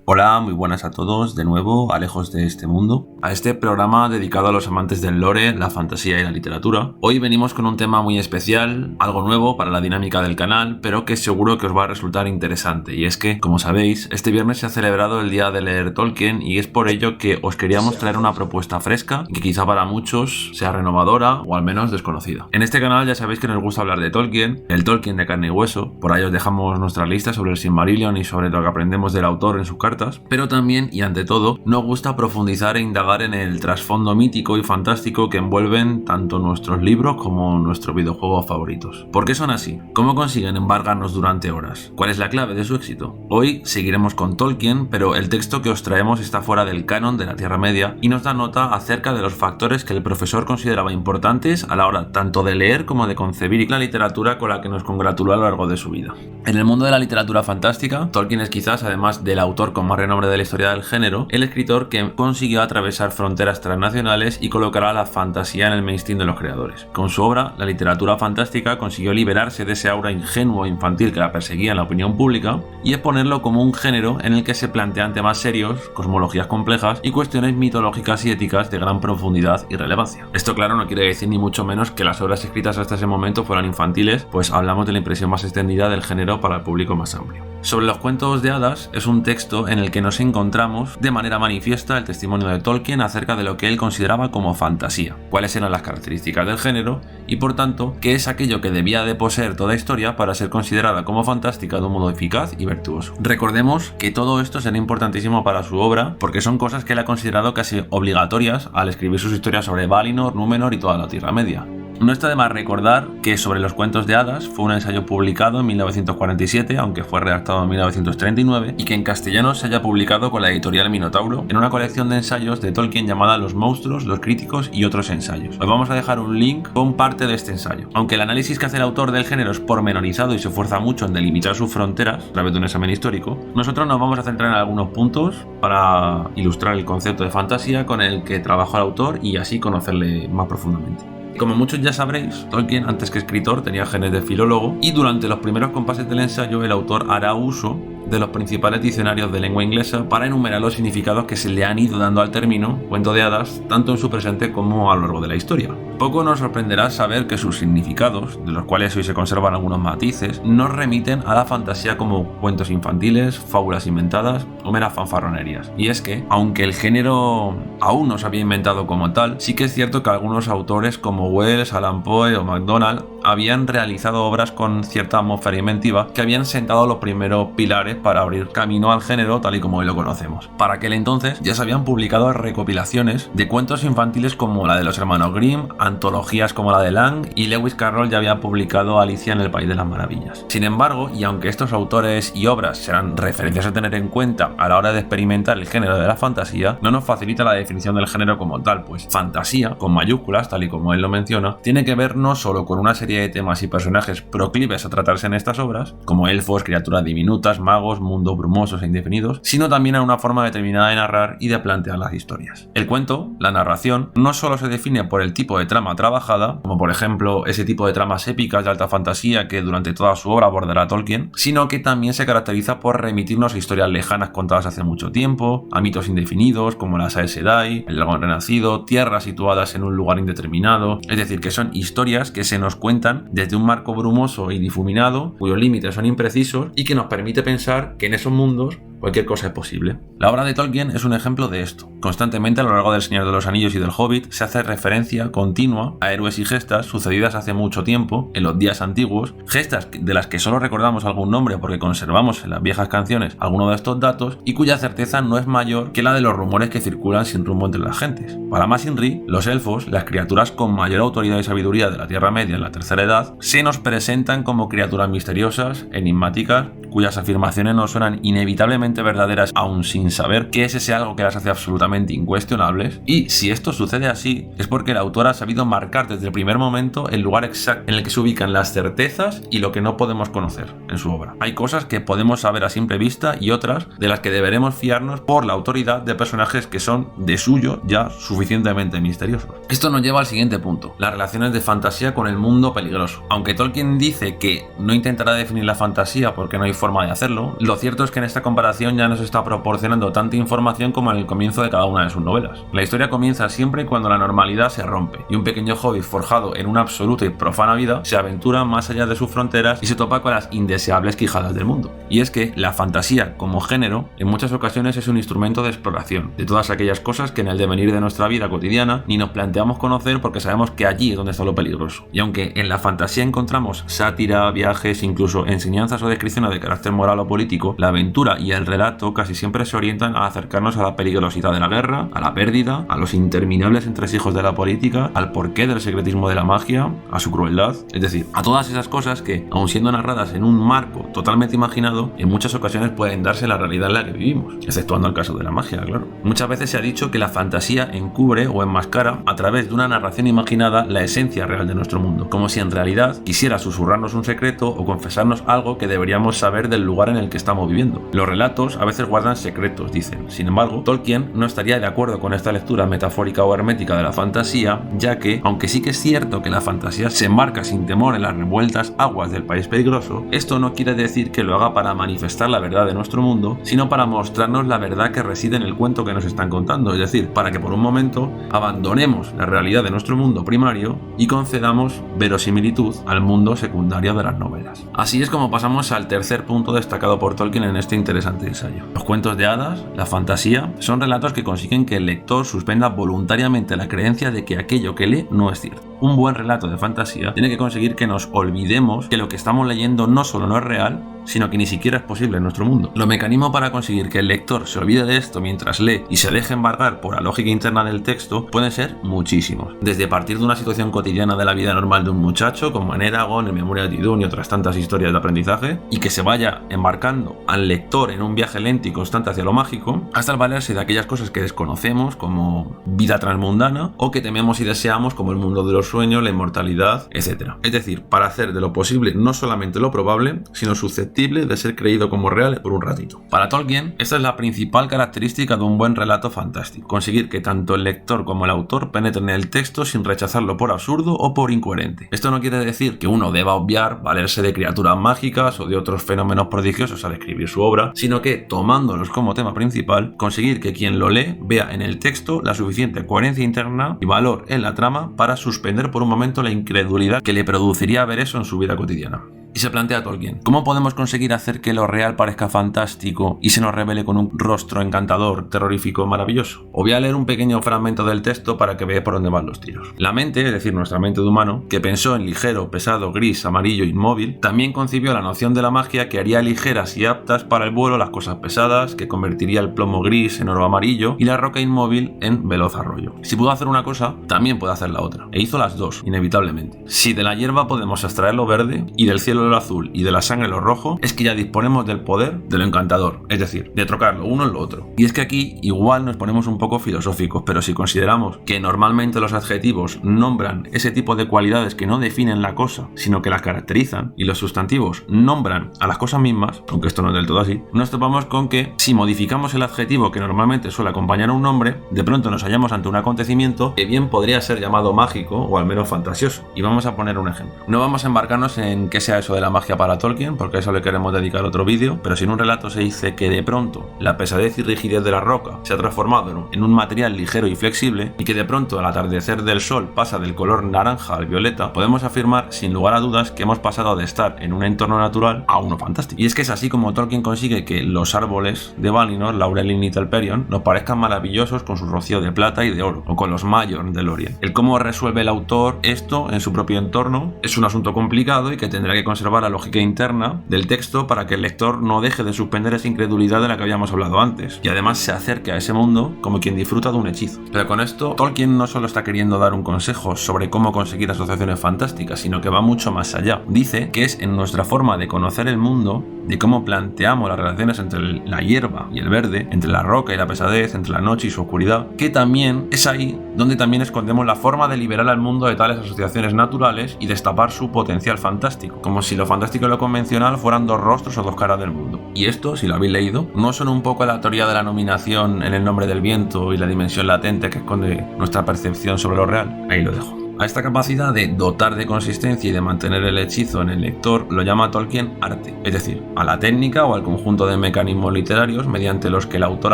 Hola, muy buenas a todos, de nuevo, a Lejos de este mundo, a este programa dedicado a los amantes del lore, la fantasía y la literatura. Hoy venimos con un tema muy especial, algo nuevo para la dinámica del canal, pero que seguro que os va a resultar interesante, y es que, como sabéis, este viernes se ha celebrado el día de leer Tolkien y es por ello que os queríamos traer una propuesta fresca, que quizá para muchos sea renovadora o al menos desconocida. En este canal ya sabéis que nos gusta hablar de Tolkien, el Tolkien de carne y hueso, por ahí os dejamos nuestra lista sobre el Silmarillion y sobre lo que aprendemos del autor en sus cartas, pero también y ante todo nos gusta profundizar e indagar en el trasfondo mítico y fantástico que envuelven tanto nuestros libros como nuestros videojuegos favoritos. ¿Por qué son así? ¿Cómo consiguen embargarnos durante horas? ¿Cuál es la clave de su éxito? Hoy seguiremos con Tolkien, pero el texto que os traemos está fuera del canon de la Tierra Media y nos da nota acerca de los factores que el profesor consideraba importantes a la hora tanto de leer como de concebir la literatura con la que nos congratuló a lo largo de su vida. En el mundo de la literatura fantástica, Tolkien es quizás, además del autor con más renombre de la historia del género, el escritor que consiguió atravesar fronteras transnacionales y colocar a la fantasía en el mainstream de los creadores. Con su obra, la literatura fantástica consiguió liberarse de ese aura ingenuo e infantil que la perseguía en la opinión pública y exponerlo como un género en el que se plantean temas serios, cosmologías complejas y cuestiones mitológicas y éticas de gran profundidad y relevancia. Esto, claro, no quiere decir ni mucho menos que las obras escritas hasta ese momento fueran infantiles, pues hablamos de la impresión más extendida del género para el público más amplio. Sobre los cuentos de hadas es un texto en el que nos encontramos de manera manifiesta el testimonio de Tolkien acerca de lo que él consideraba como fantasía, cuáles eran las características del género y por tanto qué es aquello que debía de poseer toda historia para ser considerada como fantástica de un modo eficaz y virtuoso. Recordemos que todo esto será importantísimo para su obra porque son cosas que él ha considerado casi obligatorias al escribir sus historias sobre Valinor, Númenor y toda la Tierra Media. No está de más recordar que Sobre los cuentos de hadas fue un ensayo publicado en 1947, aunque fue redactado en 1939, y que en castellano se haya publicado con la editorial Minotauro en una colección de ensayos de Tolkien llamada Los monstruos, los críticos y otros ensayos. Os vamos a dejar un link con parte de este ensayo. Aunque el análisis que hace el autor del género es pormenorizado y se esfuerza mucho en delimitar sus fronteras a través de un examen histórico, nosotros nos vamos a centrar en algunos puntos para ilustrar el concepto de fantasía con el que trabajó el autor y así conocerle más profundamente. Como muchos ya sabréis, Tolkien, antes que escritor, tenía genes de filólogo y durante los primeros compases del ensayo el autor hará uso de los principales diccionarios de lengua inglesa para enumerar los significados que se le han ido dando al término cuento de hadas, tanto en su presente como a lo largo de la historia. Poco nos sorprenderá saber que sus significados, de los cuales hoy se conservan algunos matices, nos remiten a la fantasía como cuentos infantiles, fábulas inventadas o meras fanfarronerías. Y es que, aunque el género aún no se había inventado como tal, sí que es cierto que algunos autores como Wells, Alan Poe o MacDonald habían realizado obras con cierta atmósfera inventiva que habían sentado los primeros pilares para abrir camino al género tal y como hoy lo conocemos. Para aquel entonces ya se habían publicado recopilaciones de cuentos infantiles como la de los hermanos Grimm, antologías como la de Lang y Lewis Carroll ya había publicado Alicia en el País de las Maravillas. Sin embargo, y aunque estos autores y obras serán referencias a tener en cuenta a la hora de experimentar el género de la fantasía, no nos facilita la definición del género como tal, pues fantasía, con mayúsculas, tal y como él lo menciona, tiene que ver no solo con una serie de temas y personajes proclives a tratarse en estas obras, como elfos, criaturas diminutas, magos, mundos brumosos e indefinidos, sino también a una forma determinada de narrar y de plantear las historias. El cuento, la narración, no solo se define por el tipo de trama trabajada, como por ejemplo ese tipo de tramas épicas de alta fantasía que durante toda su obra abordará Tolkien, sino que también se caracteriza por remitirnos a historias lejanas contadas hace mucho tiempo, a mitos indefinidos como las Aes Sedai, el dragón renacido, tierras situadas en un lugar indeterminado, es decir, que son historias que se nos cuentan desde un marco brumoso y difuminado, cuyos límites son imprecisos y que nos permite pensar que en esos mundos cualquier cosa es posible. La obra de Tolkien es un ejemplo de esto. Constantemente a lo largo del Señor de los Anillos y del Hobbit se hace referencia continua a héroes y gestas sucedidas hace mucho tiempo, en los días antiguos, gestas de las que solo recordamos algún nombre porque conservamos en las viejas canciones alguno de estos datos y cuya certeza no es mayor que la de los rumores que circulan sin rumbo entre las gentes. Para más Inri, los elfos, las criaturas con mayor autoridad y sabiduría de la Tierra Media en la Tercera Edad, se nos presentan como criaturas misteriosas, enigmáticas, cuyas afirmaciones nos suenan inevitablemente verdaderas aún sin saber que es ese algo que las hace absolutamente incuestionables. Y si esto sucede así, es porque el autor ha sabido marcar desde el primer momento el lugar exacto en el que se ubican las certezas y lo que no podemos conocer en su obra. Hay cosas que podemos saber a simple vista y otras de las que deberemos fiarnos por la autoridad de personajes que son de suyo ya suficientemente misteriosos. Esto nos lleva al siguiente punto, las relaciones de fantasía con el mundo peligroso. Aunque Tolkien dice que no intentará definir la fantasía porque no hay forma de hacerlo, lo cierto es que en esta comparación narración ya nos está proporcionando tanta información como en el comienzo de cada una de sus novelas. La historia comienza siempre cuando la normalidad se rompe y un pequeño hobbit forjado en una absoluta y profana vida se aventura más allá de sus fronteras y se topa con las indeseables quijadas del mundo. Y es que la fantasía como género en muchas ocasiones es un instrumento de exploración de todas aquellas cosas que en el devenir de nuestra vida cotidiana ni nos planteamos conocer porque sabemos que allí es donde está lo peligroso. Y aunque en la fantasía encontramos sátira, viajes, incluso enseñanzas o descripciones de carácter moral o político, la aventura y el relato casi siempre se orientan a acercarnos a la peligrosidad de la guerra, a la pérdida, a los interminables entresijos de la política, al porqué del secretismo de la magia, a su crueldad, es decir, a todas esas cosas que, aun siendo narradas en un marco totalmente imaginado, en muchas ocasiones pueden darse en la realidad en la que vivimos, exceptuando el caso de la magia, claro. Muchas veces se ha dicho que la fantasía encubre o enmascara a través de una narración imaginada la esencia real de nuestro mundo, como si en realidad quisiera susurrarnos un secreto o confesarnos algo que deberíamos saber del lugar en el que estamos viviendo. Los relatos a veces guardan secretos, dicen. Sin embargo, Tolkien no estaría de acuerdo con esta lectura metafórica o hermética de la fantasía, ya que, aunque sí que es cierto que la fantasía se embarca sin temor en las revueltas aguas del país peligroso, esto no quiere decir que lo haga para manifestar la verdad de nuestro mundo, sino para mostrarnos la verdad que reside en el cuento que nos están contando, es decir, para que por un momento abandonemos la realidad de nuestro mundo primario y concedamos verosimilitud al mundo secundario de las novelas. Así es como pasamos al tercer punto destacado por Tolkien en este interesante ensayo. Los cuentos de hadas, la fantasía, son relatos que consiguen que el lector suspenda voluntariamente la creencia de que aquello que lee no es cierto. Un buen relato de fantasía tiene que conseguir que nos olvidemos que lo que estamos leyendo no solo no es real, sino que ni siquiera es posible en nuestro mundo. Los mecanismos para conseguir que el lector se olvide de esto mientras lee y se deje embargar por la lógica interna del texto pueden ser muchísimos. Desde partir de una situación cotidiana de la vida normal de un muchacho, como en Eragon, en Memoria de Tidún y otras tantas historias de aprendizaje, y que se vaya embarcando al lector en un viaje lento y constante hacia lo mágico, hasta el valerse de aquellas cosas que desconocemos, como vida transmundana, o que tememos y deseamos, como el mundo de los sueños, la inmortalidad, etc. Es decir, para hacer de lo posible no solamente lo probable, sino susceptible de ser creído como real por un ratito. Para Tolkien, esta es la principal característica de un buen relato fantástico: conseguir que tanto el lector como el autor penetren en el texto sin rechazarlo por absurdo o por incoherente. Esto no quiere decir que uno deba obviar valerse de criaturas mágicas o de otros fenómenos prodigiosos al escribir su obra, sino que, tomándolos como tema principal, conseguir que quien lo lee vea en el texto la suficiente coherencia interna y valor en la trama para suspender por un momento la incredulidad que le produciría ver eso en su vida cotidiana. Y se plantea Tolkien: ¿cómo podemos conseguir hacer que lo real parezca fantástico y se nos revele con un rostro encantador, terrorífico, maravilloso? Os voy a leer un pequeño fragmento del texto para que veáis por dónde van los tiros. La mente, es decir, nuestra mente de humano, que pensó en ligero, pesado, gris, amarillo, inmóvil, también concibió la noción de la magia que haría ligeras y aptas para el vuelo las cosas pesadas, que convertiría el plomo gris en oro amarillo y la roca inmóvil en veloz arroyo. Si pudo hacer una cosa, también puede hacer la otra. E hizo las dos, inevitablemente. Si de la hierba podemos extraer lo verde y del cielo lo azul y de la sangre lo rojo, es que ya disponemos del poder de lo encantador, es decir, de trocar lo uno en lo otro. Y es que aquí igual nos ponemos un poco filosóficos, pero si consideramos que normalmente los adjetivos nombran ese tipo de cualidades que no definen la cosa, sino que las caracterizan, y los sustantivos nombran a las cosas mismas, aunque esto no es del todo así, nos topamos con que si modificamos el adjetivo que normalmente suele acompañar a un nombre, de pronto nos hallamos ante un acontecimiento que bien podría ser llamado mágico o al menos fantasioso. Y vamos a poner un ejemplo. No vamos a embarcarnos en qué sea eso de la magia para Tolkien, porque a eso le queremos dedicar otro vídeo, pero si en un relato se dice que de pronto la pesadez y rigidez de la roca se ha transformado en un material ligero y flexible, y que de pronto al atardecer del sol pasa del color naranja al violeta, podemos afirmar sin lugar a dudas que hemos pasado de estar en un entorno natural a uno fantástico. Y es que es así como Tolkien consigue que los árboles de Valinor, Laurelin y Telperion, nos parezcan maravillosos con su rocío de plata y de oro, o con los Maior de Lórien. El cómo resuelve el autor esto en su propio entorno es un asunto complicado y que tendrá que conservar la lógica interna del texto para que el lector no deje de suspender esa incredulidad de la que habíamos hablado antes, y además se acerque a ese mundo como quien disfruta de un hechizo. Pero con esto, Tolkien no solo está queriendo dar un consejo sobre cómo conseguir asociaciones fantásticas, sino que va mucho más allá. Dice que es en nuestra forma de conocer el mundo, de cómo planteamos las relaciones entre la hierba y el verde, entre la roca y la pesadez, entre la noche y su oscuridad, que también es ahí donde también escondemos la forma de liberar al mundo de tales asociaciones naturales y destapar su potencial fantástico, como si lo fantástico y lo convencional fueran dos rostros o dos caras del mundo. Y esto, si lo habéis leído, no suena un poco a la teoría de la nominación en El nombre del viento y la dimensión latente que esconde nuestra percepción sobre lo real. Ahí lo dejo. A esta capacidad de dotar de consistencia y de mantener el hechizo en el lector lo llama Tolkien arte, es decir, a la técnica o al conjunto de mecanismos literarios mediante los que el autor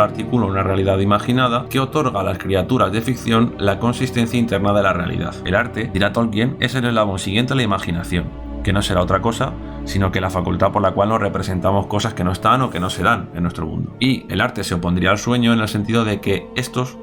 articula una realidad imaginada que otorga a las criaturas de ficción la consistencia interna de la realidad. El arte, dirá Tolkien, es el eslabón siguiente a la imaginación, que no será otra cosa sino que la facultad por la cual nos representamos cosas que no están o que no serán en nuestro mundo. Y el arte se opondría al sueño en el sentido de que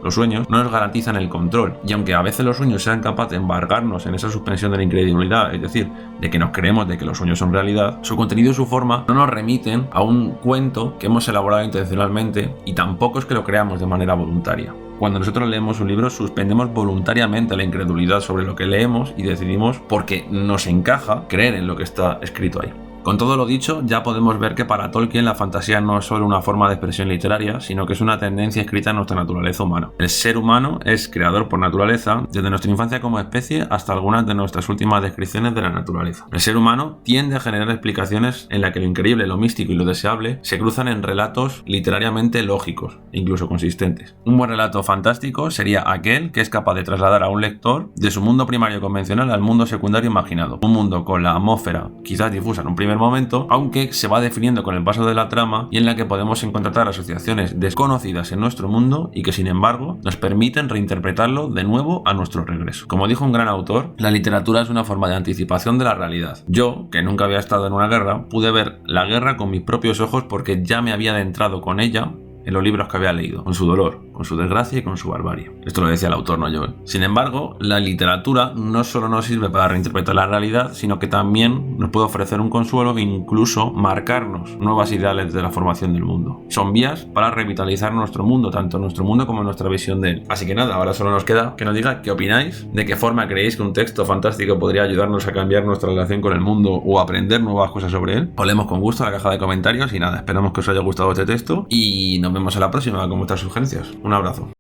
los sueños, no nos garantizan el control, y aunque a veces los sueños sean capaces de embargarnos en esa suspensión de la incredulidad, es decir, de que nos creemos de que los sueños son realidad, su contenido y su forma no nos remiten a un cuento que hemos elaborado intencionalmente y tampoco es que lo creamos de manera voluntaria. Cuando nosotros leemos un libro, suspendemos voluntariamente la incredulidad sobre lo que leemos y decidimos, porque nos encaja, creer en lo que está escrito ahí. Con todo lo dicho, ya podemos ver que para Tolkien la fantasía no es solo una forma de expresión literaria, sino que es una tendencia escrita en nuestra naturaleza humana. El ser humano es creador por naturaleza, desde nuestra infancia como especie hasta algunas de nuestras últimas descripciones de la naturaleza. El ser humano tiende a generar explicaciones en las que lo increíble, lo místico y lo deseable se cruzan en relatos literariamente lógicos, incluso consistentes. Un buen relato fantástico sería aquel que es capaz de trasladar a un lector de su mundo primario convencional al mundo secundario imaginado. Un mundo con la atmósfera quizás difusa en un primer momento, aunque se va definiendo con el paso de la trama y en la que podemos encontrar asociaciones desconocidas en nuestro mundo y que sin embargo nos permiten reinterpretarlo de nuevo a nuestro regreso. Como dijo un gran autor, la literatura es una forma de anticipación de la realidad. Yo, que nunca había estado en una guerra, pude ver la guerra con mis propios ojos porque ya me había adentrado con ella en los libros que había leído, con su dolor, con su desgracia y con su barbarie. Esto lo decía el autor, no yo. Sin embargo, la literatura no solo nos sirve para reinterpretar la realidad, sino que también nos puede ofrecer un consuelo e incluso marcarnos nuevas ideales de la formación del mundo. Son vías para revitalizar nuestro mundo, tanto nuestro mundo como nuestra visión de él. Así que nada, ahora solo nos queda que nos diga qué opináis, de qué forma creéis que un texto fantástico podría ayudarnos a cambiar nuestra relación con el mundo o aprender nuevas cosas sobre él. Os leemos con gusto en la caja de comentarios y nada, esperamos que os haya gustado este texto y nos vemos en la próxima con vuestras sugerencias. Un abrazo.